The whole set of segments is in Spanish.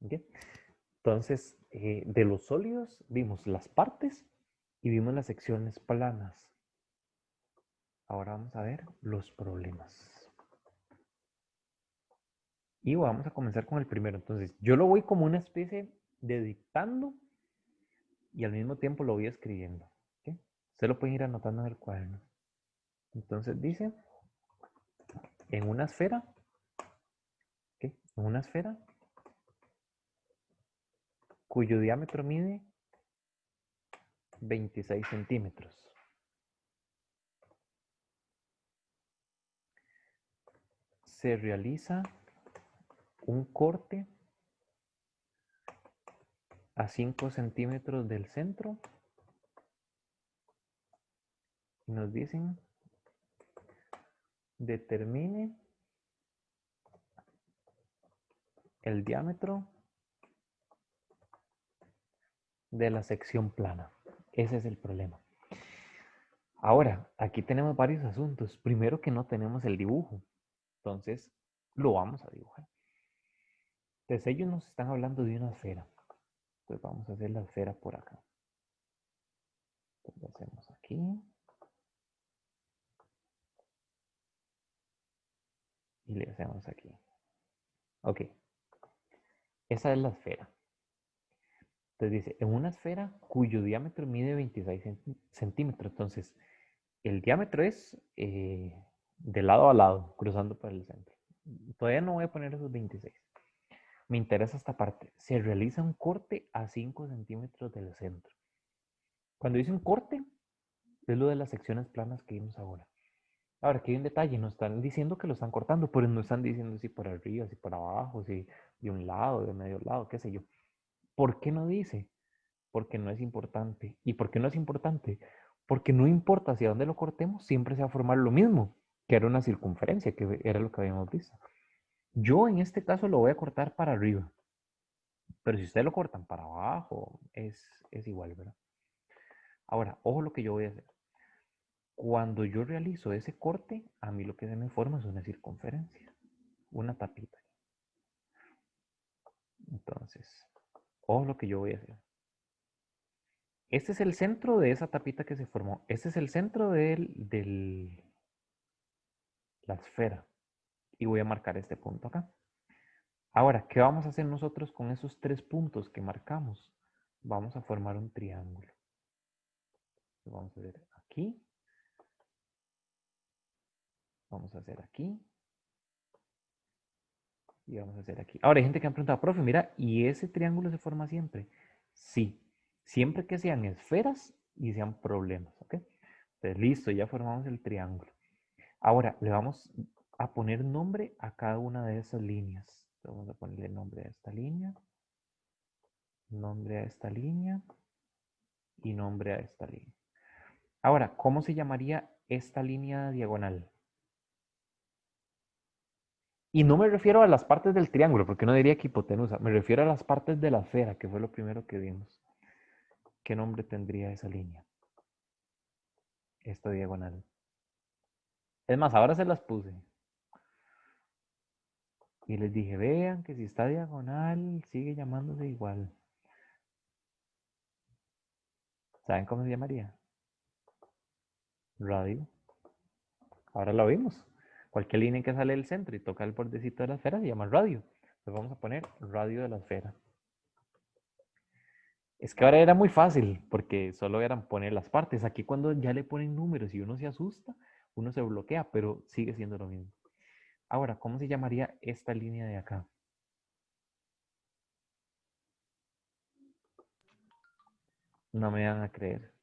¿Ok? Entonces, de los sólidos vimos las partes y vimos las secciones planas. Ahora vamos a ver los problemas. Y vamos a comenzar con el primero. Entonces, yo lo voy como una especie de dictando y al mismo tiempo lo voy escribiendo. ¿Ok? Ustedes lo pueden ir anotando en el cuaderno. Entonces dice, en una esfera, ¿ok? En una esfera cuyo diámetro mide 26 centímetros. Se realiza un corte a 5 centímetros del centro y nos dicen determine el diámetro de la sección plana. Ese es el problema. Ahora, aquí tenemos varios asuntos. Primero que no tenemos el dibujo. Entonces, lo vamos a dibujar. Entonces, ellos nos están hablando de una esfera. Entonces, vamos a hacer la esfera por acá. Entonces, lo hacemos aquí. Y le hacemos aquí. Ok. Esa es la esfera. Entonces dice, en una esfera cuyo diámetro mide 26 centímetros. Entonces, el diámetro es de lado a lado, cruzando por el centro. Todavía no voy a poner esos 26. Me interesa esta parte. Se realiza un corte a 5 centímetros del centro. Cuando dice un corte, es lo de las secciones planas que vimos ahora. Ahora, aquí hay un detalle. Nos están diciendo que lo están cortando, pero no están diciendo si por arriba, si por abajo, si de un lado, de medio lado, qué sé yo. ¿Por qué no dice? Porque no es importante. ¿Y por qué no es importante? Porque no importa hacia dónde lo cortemos, siempre se va a formar lo mismo, que era una circunferencia, que era lo que habíamos visto. Yo en este caso lo voy a cortar para arriba, pero si ustedes lo cortan para abajo, es igual, ¿verdad? Ahora, ojo lo que yo voy a hacer. Cuando yo realizo ese corte, a mí lo que se me forma es una circunferencia, una tapita. Entonces, ojo lo que yo voy a hacer. Este es el centro de esa tapita que se formó. Este es el centro de la esfera. Y voy a marcar este punto acá. Ahora, ¿qué vamos a hacer nosotros con esos 3 puntos que marcamos? Vamos a formar un triángulo. Vamos a hacer aquí. Vamos a hacer aquí. Y vamos a hacer aquí. Ahora, hay gente que me ha preguntado, profe, mira, ¿y ese triángulo se forma siempre? Sí, siempre que sean esferas y sean problemas, ¿ok? Entonces, listo, ya formamos el triángulo. Ahora, le vamos a poner nombre a cada una de esas líneas. Vamos a ponerle nombre a esta línea, nombre a esta línea y nombre a esta línea. Ahora, ¿cómo se llamaría esta línea diagonal? Y no me refiero a las partes del triángulo, porque no diría que hipotenusa. Me refiero a las partes de la esfera, que fue lo primero que vimos. ¿Qué nombre tendría esa línea? Esta diagonal. Es más, ahora se las puse. Y les dije, vean que si está diagonal, sigue llamándose igual. ¿Saben cómo se llamaría? Radio. Ahora lo vimos. Cualquier línea que sale del centro y toca el bordecito de la esfera se llama radio. Entonces vamos a poner radio de la esfera. Es que ahora era muy fácil porque solo eran poner las partes. Aquí cuando ya le ponen números y uno se asusta, uno se bloquea, pero sigue siendo lo mismo. Ahora, ¿cómo se llamaría esta línea de acá? No me van a creer.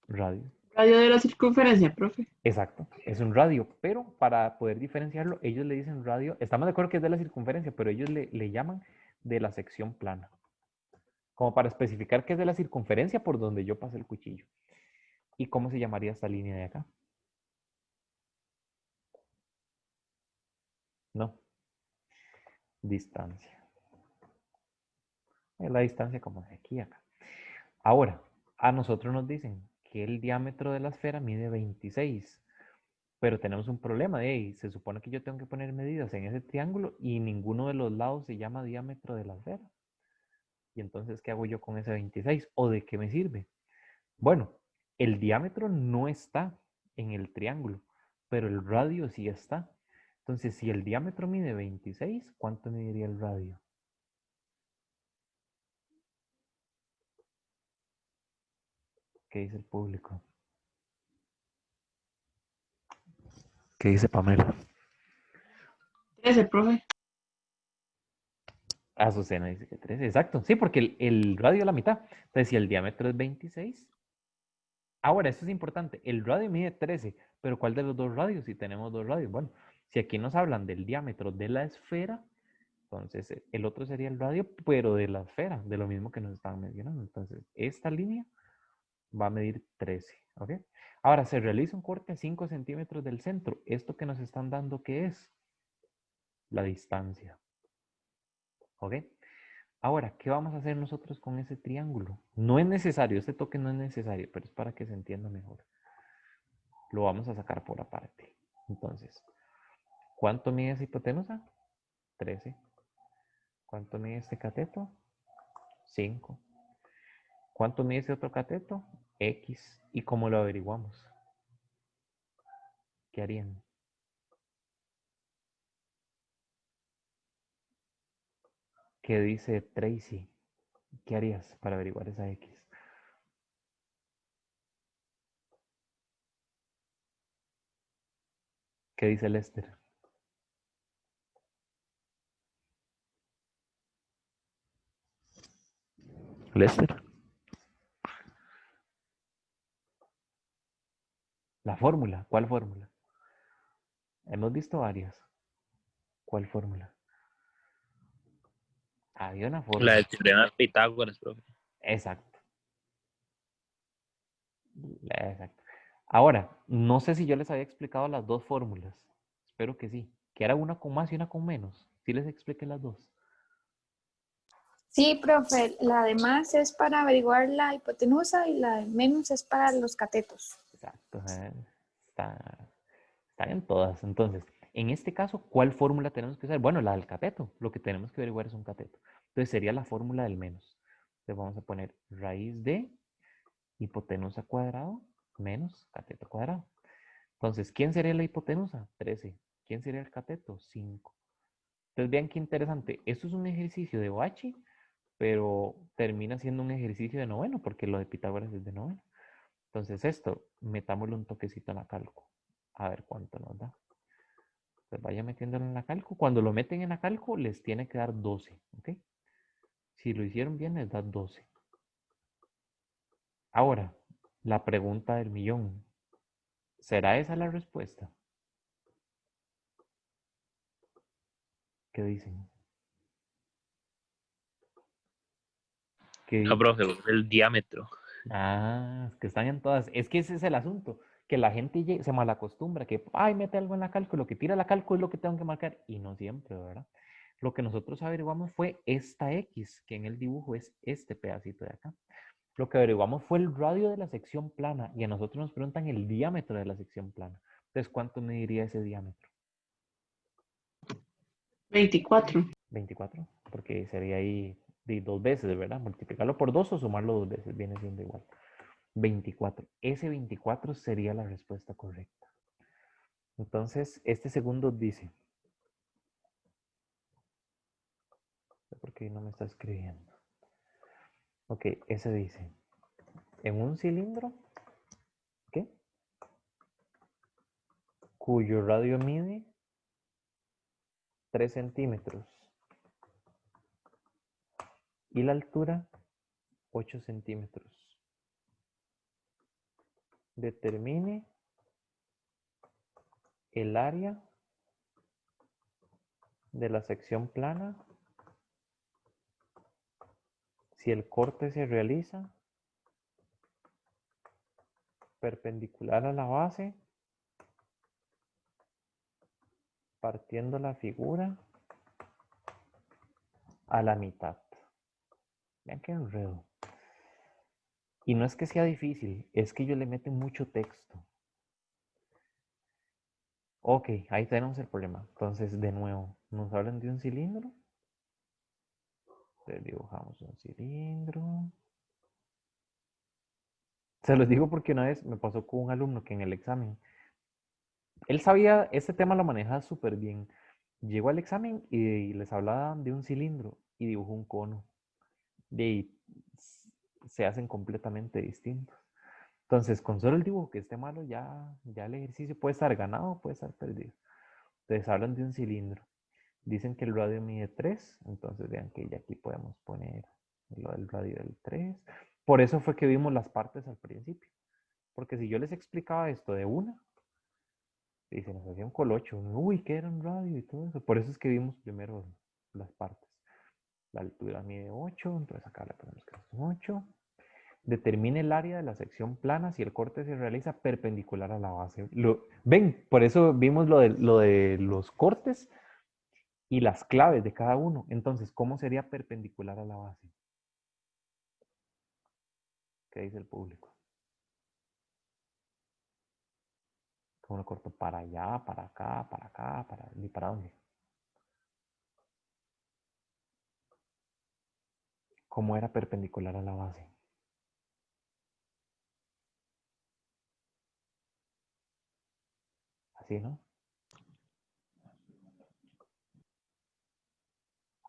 Radio. Radio de la circunferencia, profe. Exacto, es un radio, pero para poder diferenciarlo, ellos le dicen radio. Estamos de acuerdo que es de la circunferencia, pero ellos le llaman de la sección plana. Como para especificar que es de la circunferencia por donde yo pasé el cuchillo. ¿Y cómo se llamaría esta línea de acá? No, distancia. Es la distancia como de aquí a acá. Ahora, a nosotros nos dicen que el diámetro de la esfera mide 26, pero tenemos un problema. Se supone que yo tengo que poner medidas en ese triángulo y ninguno de los lados se llama diámetro de la esfera. Y entonces, ¿qué hago yo con ese 26? ¿O de qué me sirve? Bueno, el diámetro no está en el triángulo, pero el radio sí está. Entonces, si el diámetro mide 26, ¿cuánto mediría el radio? ¿Qué dice el público? ¿Qué dice Pamela? 13, profe. Azucena dice que 13, exacto. Sí, porque el radio es la mitad. Entonces, si el diámetro es 26. Ahora, esto es importante. El radio mide 13, pero ¿cuál de los dos radios? Si tenemos dos radios. Bueno, si aquí nos hablan del diámetro de la esfera, entonces el otro sería el radio, pero de la esfera, de lo mismo que nos estaban mencionando. Entonces, esta línea va a medir 13, ¿ok? Ahora, se realiza un corte a 5 centímetros del centro. ¿Esto que nos están dando qué es? La distancia, ¿ok? Ahora, ¿qué vamos a hacer nosotros con ese triángulo? No es necesario, este toque no es necesario, pero es para que se entienda mejor. Lo vamos a sacar por aparte. Entonces, ¿cuánto mide esa hipotenusa? 13. ¿Cuánto mide este cateto? 5. ¿Cuánto mide ese otro cateto? X. ¿Y cómo lo averiguamos? ¿Qué harían? ¿Qué dice Tracy? ¿Qué harías para averiguar esa X? ¿Qué dice Lester? Lester. La fórmula. ¿Cuál fórmula? Hemos visto varias. ¿Cuál fórmula? Había una La del fórmula. teorema de Pitágoras, profe. Exacto. Exacto. Ahora, no sé si yo les había explicado las dos fórmulas. Espero que sí. Que era una con más y una con menos. Sí les expliqué las dos. Sí, profe, la de más es para averiguar la hipotenusa y la de menos es para los catetos. Exacto. Están en todas. Entonces, en este caso, ¿cuál fórmula tenemos que usar? Bueno, la del cateto. Lo que tenemos que averiguar es un cateto. Entonces sería la fórmula del menos. Entonces vamos a poner raíz de hipotenusa cuadrado menos cateto cuadrado. Entonces, ¿quién sería la hipotenusa? 13. ¿Quién sería el cateto? 5. Entonces vean qué interesante. Esto es un ejercicio de Bachi, pero termina siendo un ejercicio de noveno, porque lo de Pitágoras es de noveno. Entonces esto, metámosle un toquecito en la calco. A ver cuánto nos da. Pues vaya metiéndolo en la calco. Cuando lo meten en la calco, les tiene que dar 12, ¿ok? Si lo hicieron bien, les da 12. Ahora, la pregunta del millón. ¿Será esa la respuesta? ¿Qué dicen? ¿Qué No, dicen? profe, el diámetro. Ah, es que están en todas. Es que ese es el asunto, que la gente se malacostumbra, que, ay, mete algo en la calco, lo que tira la calco es lo que tengo que marcar, y no siempre, ¿verdad? Lo que nosotros averiguamos fue esta X, que en el dibujo es este pedacito de acá. Lo que averiguamos fue el radio de la sección plana, y a nosotros nos preguntan el diámetro de la sección plana. Entonces, ¿cuánto mediría ese diámetro? 24. 24, porque sería ahí de dos veces, ¿verdad? Multiplicarlo por 2 o sumarlo 2 veces, viene siendo igual. 24. Ese 24 sería la respuesta correcta. Entonces, este segundo dice, ¿por qué no me está escribiendo? Ok, ese dice, en un cilindro, ¿qué? Cuyo radio mide 3 centímetros y la altura 8 centímetros. Determine el área de la sección plana si el corte se realiza perpendicular a la base, partiendo la figura a la mitad. Vean qué enredo. Y no es que sea difícil, es que ellos le meten mucho texto. Ok, ahí tenemos el problema. Entonces, de nuevo, nos hablan de un cilindro Entonces dibujamos un cilindro. Se los digo porque una vez me pasó con un alumno que en el examen, él sabía, este tema lo manejaba súper bien. Llegó al examen y les hablaba de un cilindro y dibujó un cono. De ahí se hacen completamente distintos. Entonces, con solo el dibujo que esté malo, ya el ejercicio puede estar ganado o puede estar perdido. Entonces, hablan de un cilindro. Dicen que el radio mide 3, entonces vean que ya aquí podemos poner lo del radio del 3. Por eso fue que vimos las partes al principio. Porque si yo les explicaba esto de una, y se nos hacía un colocho, uy, ¿qué era un radio y todo eso? Por eso es que vimos primero las partes. La altura mide 8, entonces acá le ponemos que es 8. Determine el área de la sección plana si el corte se realiza perpendicular a la base. Ven, por eso vimos lo de los cortes y las claves de cada uno. Entonces, ¿cómo sería perpendicular a la base? ¿Qué dice el público? ¿Cómo lo corto? Para allá, para acá, para acá, ¿y para dónde? ¿Cómo era perpendicular a la base? Así, ¿no?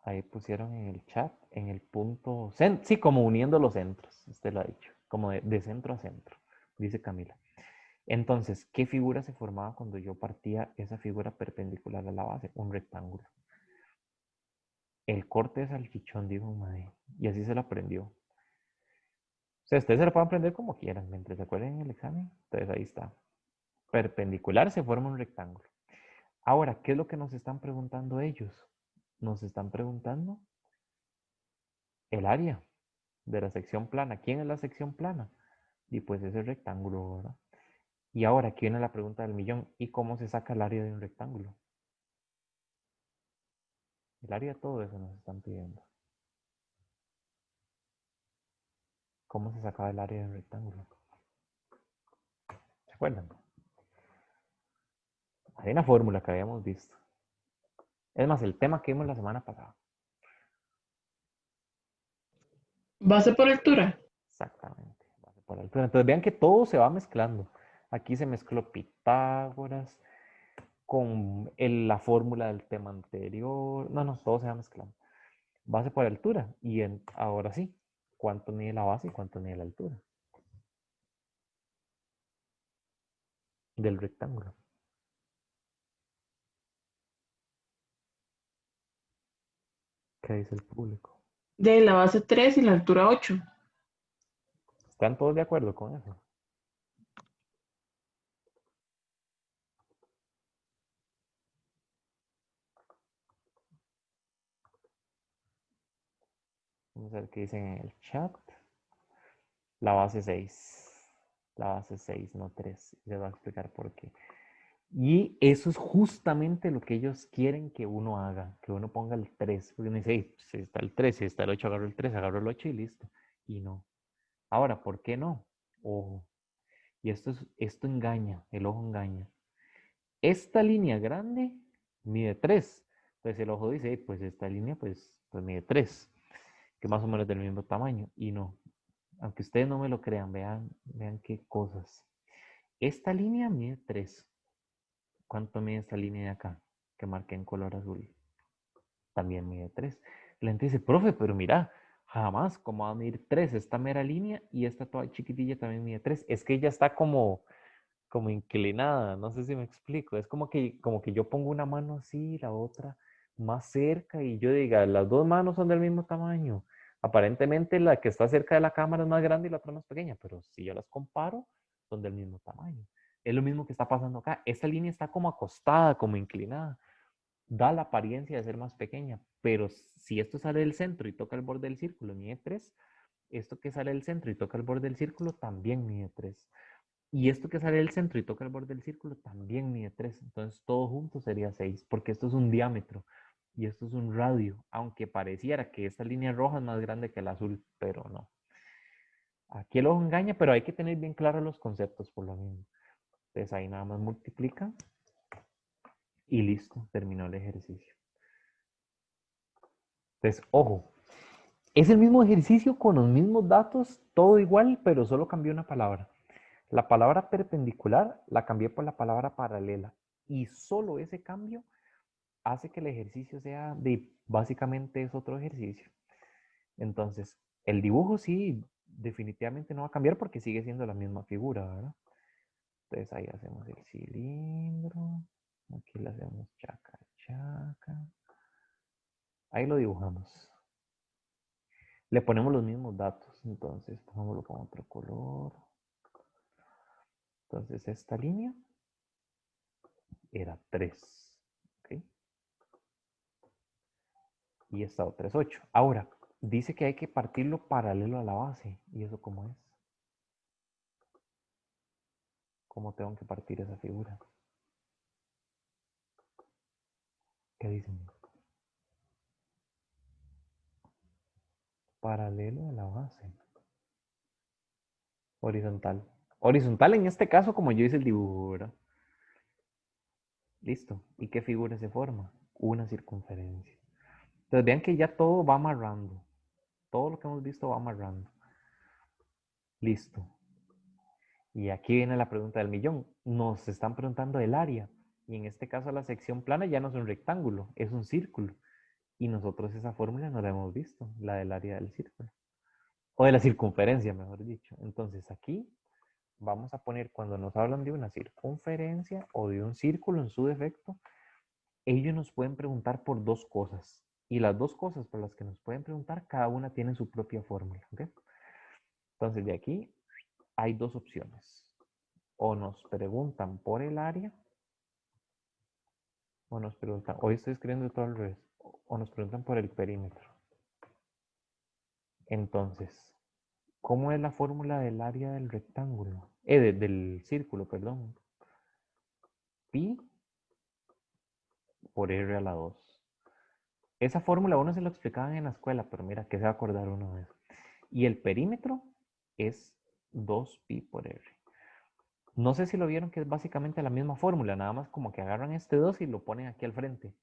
Ahí pusieron en el chat, en el punto, sí, como uniendo los centros, usted lo ha dicho, como de centro a centro, dice Camila. Entonces, ¿qué figura se formaba cuando yo partía esa figura perpendicular a la base? Un rectángulo. El corte de salchichón, dijo Mae, y así se lo aprendió. O sea, ustedes se lo pueden aprender como quieran, mientras se acuerden en el examen. Entonces ahí está. Perpendicular se forma un rectángulo. Ahora, ¿qué es lo que nos están preguntando ellos? Nos están preguntando el área de la sección plana. ¿Quién es la sección plana? Y pues ese rectángulo, ¿verdad? Y ahora aquí viene la pregunta del millón. ¿Y cómo se saca el área de un rectángulo? El área de todo eso nos están pidiendo. ¿Cómo se sacaba el área de un rectángulo? ¿Se acuerdan? Hay una fórmula que habíamos visto. Es más, el tema que vimos la semana pasada. Base por altura. Exactamente. Base por altura. Entonces vean que todo se va mezclando. Aquí se mezcló Pitágoras con la fórmula del tema anterior. No, todo se va mezclando. Base por altura. Y ahora sí, ¿cuánto mide la base y cuánto mide la altura del rectángulo? ¿Qué dice el público? De la base 3 y la altura 8. ¿Están todos de acuerdo con eso? Vamos a ver qué dicen en el chat. La base 6. La base 6, no 3. Les voy a explicar por qué. Y eso es justamente lo que ellos quieren que uno haga, que uno ponga el 3. Porque uno dice, "Ey, si está el 3, si está el 8, agarro el 3, agarro el 8 y listo". Y no. Ahora, ¿por qué no? Ojo. Y esto engaña, el ojo engaña. Esta línea grande mide 3. Entonces el ojo dice, pues esta línea pues mide 3, que más o menos del mismo tamaño. Y no. Aunque ustedes no me lo crean, vean qué cosas. Esta línea mide 3. ¿Cuánto mide esta línea de acá? Que marqué en color azul. También mide 3. La gente dice, profe, pero mira, jamás, ¿cómo va a medir 3? Esta mera línea y esta toda chiquitilla también mide 3. Es que ella está como inclinada, no sé si me explico. Es como que yo pongo una mano así, la otra más cerca y yo diga, las dos manos son del mismo tamaño. Aparentemente la que está cerca de la cámara es más grande y la otra más pequeña, pero si yo las comparo, son del mismo tamaño. Es lo mismo que está pasando acá. Esta línea está como acostada, como inclinada. Da la apariencia de ser más pequeña, pero si esto sale del centro y toca el borde del círculo, mide 3. Esto que sale del centro y toca el borde del círculo también mide 3. Y esto que sale del centro y toca el borde del círculo también mide 3. Entonces todo junto sería 6, porque esto es un diámetro y esto es un radio, aunque pareciera que esta línea roja es más grande que el azul, pero no. Aquí el ojo engaña, pero hay que tener bien claros los conceptos por lo mismo. Entonces ahí nada más multiplica y listo, terminó el ejercicio. Entonces, ojo, Es el mismo ejercicio con los mismos datos, todo igual, pero solo cambié una palabra. La palabra perpendicular la cambié por la palabra paralela. Y solo ese cambio hace que el ejercicio sea de, básicamente es otro ejercicio. Entonces, el dibujo sí, definitivamente no va a cambiar porque sigue siendo la misma figura, ¿verdad? Entonces ahí hacemos el cilindro. Aquí le hacemos chaca, chaca. Ahí lo dibujamos. Le ponemos los mismos datos. Entonces, pongámoslo con otro color. Entonces, esta línea era 3. ¿Ok? Y esta otra es 8. Ahora, dice que hay que partirlo paralelo a la base. ¿Y eso cómo es? ¿Cómo tengo que partir esa figura? ¿Qué dicen? Paralelo a la base. Horizontal. Horizontal en este caso, como yo hice el dibujo, ¿verdad? Listo. ¿Y qué figura se forma? Una circunferencia. Entonces vean que ya todo va amarrando. Todo lo que hemos visto va amarrando. Listo. Y aquí viene la pregunta del millón. Nos están preguntando el área. Y en este caso la sección plana ya no es un rectángulo, es un círculo. Y nosotros esa fórmula no la hemos visto, la del área del círculo. O de la circunferencia, mejor dicho. Entonces aquí vamos a poner, cuando nos hablan de una circunferencia o de un círculo en su defecto, ellos nos pueden preguntar por dos cosas. Y las dos cosas por las que nos pueden preguntar, cada una tiene su propia fórmula. ¿Okay? Entonces de aquí hay dos opciones. O nos preguntan por el área, o nos preguntan, hoy estoy escribiendo todo al revés, o nos preguntan por el perímetro. Entonces, ¿cómo es la fórmula del área del rectángulo? Del círculo, perdón. Pi por R a la 2. Esa fórmula uno se lo explicaban en la escuela, pero mira, que se va a acordar uno de eso. Y el perímetro es 2pi por R. No sé si lo vieron que es básicamente la misma fórmula, nada más como que agarran este 2 y lo ponen aquí al frente.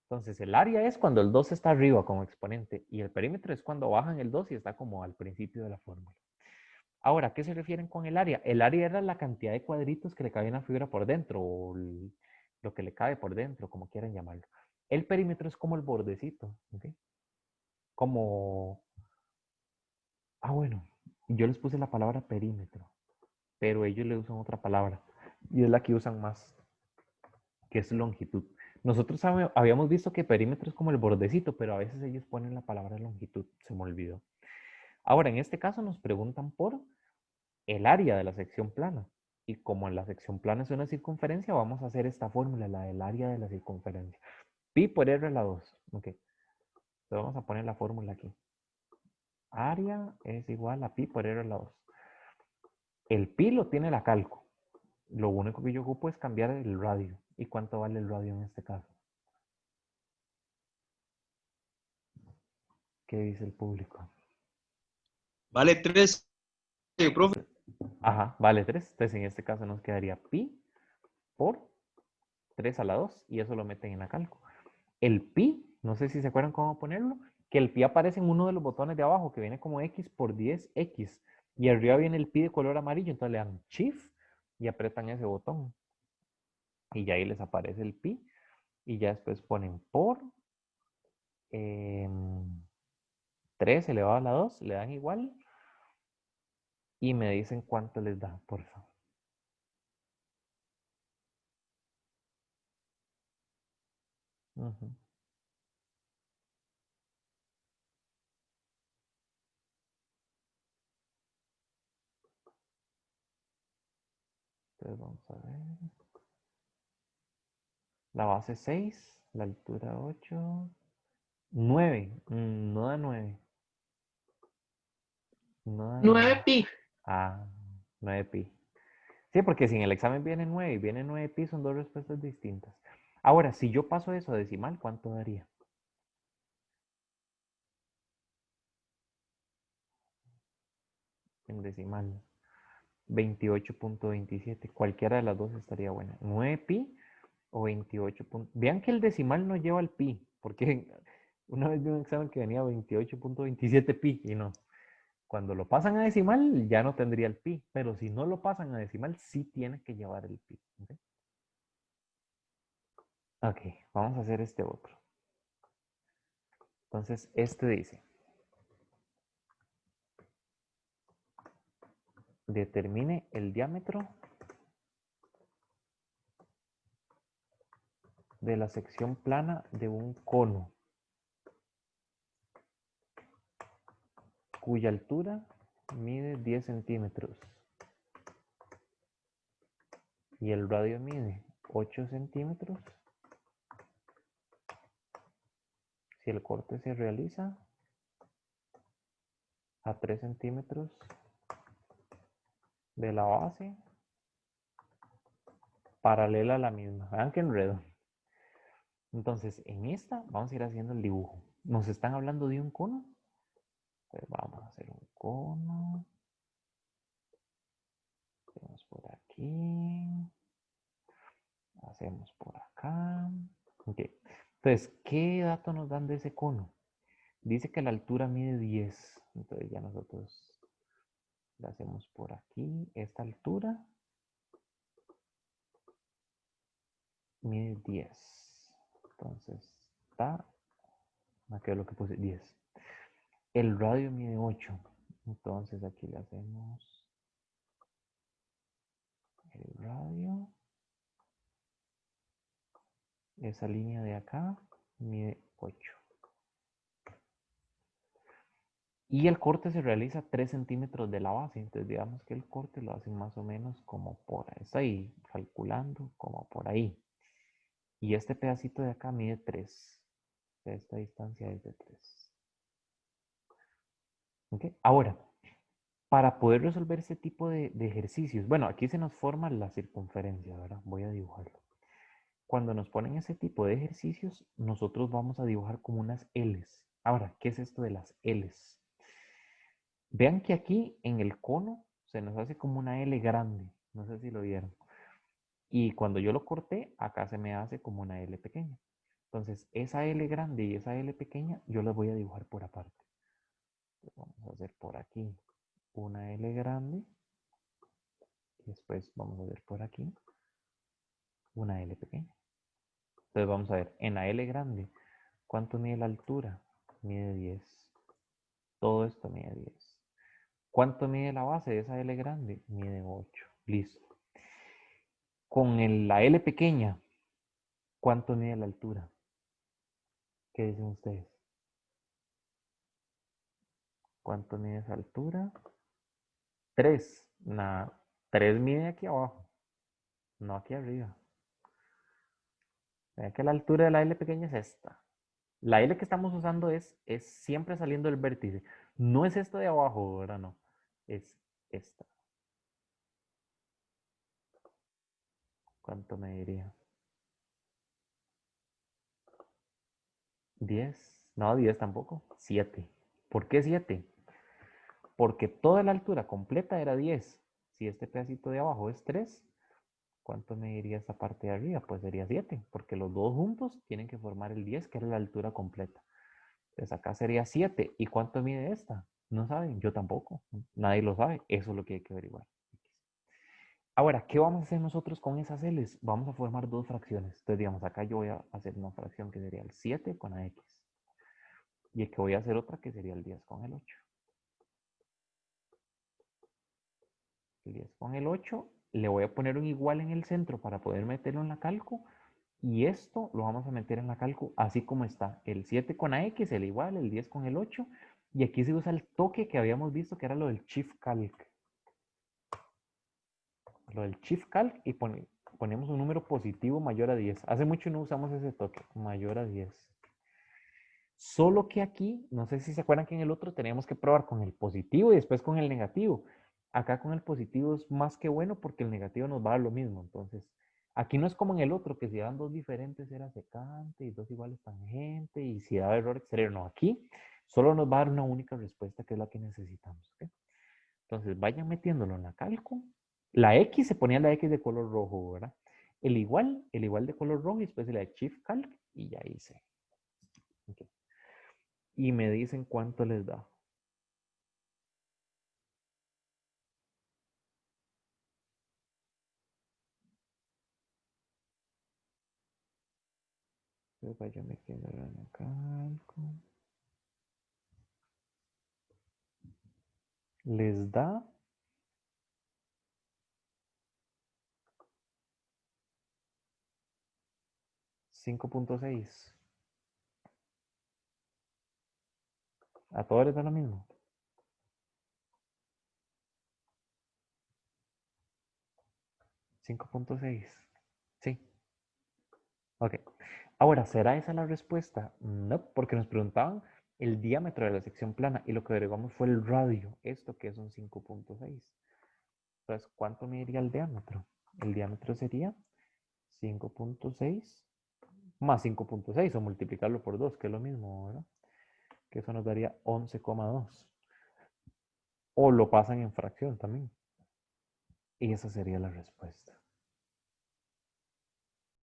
Entonces el área es cuando el 2 está arriba como exponente y el perímetro es cuando bajan el 2 y está como al principio de la fórmula. Ahora, ¿a qué se refieren con el área? El área era la cantidad de cuadritos que le cabe a una figura por dentro o lo que le cabe por dentro, como quieran llamarlo. El perímetro es como el bordecito, ¿ok? Como, bueno, yo les puse la palabra perímetro, pero ellos le usan otra palabra y es la que usan más, que es longitud. Nosotros habíamos visto que perímetro es como el bordecito, pero a veces ellos ponen la palabra longitud, se me olvidó. Ahora, en este caso nos preguntan por el área de la sección plana. Y como en la sección plana es una circunferencia, vamos a hacer esta fórmula, la del área de la circunferencia. Pi por R a la 2. Ok. Entonces vamos a poner la fórmula aquí. Área es igual a pi por R a la 2. El pi lo tiene la calco. Lo único que yo ocupo es cambiar el radio. ¿Y cuánto vale el radio en este caso? ¿Qué dice el público? Vale 3, profe. Ajá, vale 3. Entonces en este caso nos quedaría pi por 3 a la 2 y eso lo meten en la calco. El pi, no sé si se acuerdan cómo ponerlo, que el pi aparece en uno de los botones de abajo que viene como X por 10X y arriba viene el pi de color amarillo, entonces le dan Shift y apretan ese botón y ya ahí les aparece el pi y ya después ponen por 3 elevado a la 2, le dan igual y me dicen cuánto les da, por favor. Entonces vamos a ver. La base 6, la altura 8, 9. No da 9. No da 9 9. pi. Ah, 9 pi. Sí, porque si en el examen viene 9 y viene 9 pi, son dos respuestas distintas. Ahora, si yo paso eso a decimal, ¿cuánto daría? En decimal. 28.27. Cualquiera de las dos estaría buena. 9 pi o 28. Vean que el decimal no lleva el pi, porque Una vez vi un examen que venía 28.27 pi y no. Cuando lo pasan a decimal ya no tendría el pi, pero si no lo pasan a decimal sí tiene que llevar el pi. ¿Ok? Ok, vamos a hacer este otro. Entonces, este dice, determine el diámetro de la sección plana de un cono cuya altura mide 10 centímetros y el radio mide 8 centímetros. Si el corte se realiza a 3 centímetros de la base paralela a la misma. Vean que enredo. Entonces, en esta vamos a ir haciendo el dibujo. Nos están hablando de un cono. Entonces, vamos a hacer un cono. Hacemos por aquí. Hacemos por acá. Ok. Entonces, ¿qué dato nos dan de ese cono? Dice que la altura mide 10. Entonces ya nosotros le hacemos por aquí. Esta altura mide 10. Entonces está. Aquí es lo que puse 10. El radio mide 8. Entonces aquí le hacemos el radio. Esa línea de acá mide 8. Y el corte se realiza a 3 centímetros de la base. Entonces digamos que el corte lo hacen más o menos como por ahí. Está ahí calculando como por ahí. Y este pedacito de acá mide 3. Esta distancia es de 3. ¿Okay? Ahora, para poder resolver este tipo de ejercicios, bueno, aquí se nos forma la circunferencia, ¿verdad? Voy a dibujarlo. Cuando nos ponen ese tipo de ejercicios, nosotros vamos a dibujar como unas L's. Ahora, ¿qué es esto de las L's? Vean que aquí en el cono se nos hace como una L grande. No sé si lo vieron. Y cuando yo lo corté, acá se me hace como una L pequeña. Entonces, esa L grande y esa L pequeña, yo las voy a dibujar por aparte. Entonces, vamos a hacer por aquí una L grande. Y después vamos a ver por aquí una L pequeña. Entonces, vamos a ver, en la L grande, ¿cuánto mide la altura? Mide 10. Todo esto mide 10. ¿Cuánto mide la base de esa L grande? Mide 8. Listo. Con la L pequeña, ¿cuánto mide la altura? ¿Qué dicen ustedes? ¿Cuánto mide esa altura? 3. 3 mide aquí abajo, no aquí arriba. Vean que la altura de la L pequeña es esta. La L que estamos usando es siempre saliendo del vértice. No es esta de abajo, ahora no. Es esta. ¿Cuánto me diría? 10. No, 10 tampoco. 7. ¿Por qué 7? Porque toda la altura completa era 10. Si este pedacito de abajo es 3, ¿cuánto me diría esta parte de arriba? Pues sería 7, porque los dos juntos tienen que formar el 10, que era la altura completa. Entonces acá sería 7. ¿Y cuánto mide esta? No saben, yo tampoco. Nadie lo sabe. Eso es lo que hay que averiguar. Ahora, ¿qué vamos a hacer nosotros con esas L's? Vamos a formar dos fracciones. Entonces, digamos, acá yo voy a hacer una fracción que sería el 7 con la X. Y aquí voy a hacer otra que sería el 10 con el 8. El 10 con el 8. Le voy a poner un igual en el centro para poder meterlo en la calco. Y esto lo vamos a meter en la calco así como está. El 7 con la X, el igual, el 10 con el 8. Y aquí se usa el toque que habíamos visto que era lo del Shift Calc. Lo del Shift Calc y ponemos un número positivo mayor a 10. Hace mucho no usamos ese toque, mayor a 10. Solo que aquí, no sé si se acuerdan que en el otro teníamos que probar con el positivo y después con el negativo. Acá con el positivo es más que bueno porque el negativo nos va a dar lo mismo. Entonces, aquí no es como en el otro, que si dan dos diferentes era secante y dos iguales tangente y si daba error exterior. No, aquí solo nos va a dar una única respuesta que es la que necesitamos. ¿Okay? Entonces, vayan metiéndolo en la calco. La X se ponía la X de color rojo, ¿verdad? El igual de color rojo y después la de Shift Calc y ya hice. Okay. y me dicen cuánto les da. Entonces vaya metiendo en el cálculo. Les da 5.6. A todos les da lo mismo. 5.6. Sí. Ok. Ahora, ¿será esa la respuesta? No, porque nos preguntaban el diámetro de la sección plana y lo que averiguamos fue el radio, esto que es un 5.6. Entonces, ¿cuánto mediría el diámetro? El diámetro sería 5.6 más 5.6 o multiplicarlo por 2, que es lo mismo, ¿verdad? Que eso nos daría 11,2. O lo pasan en fracción también. Y esa sería la respuesta.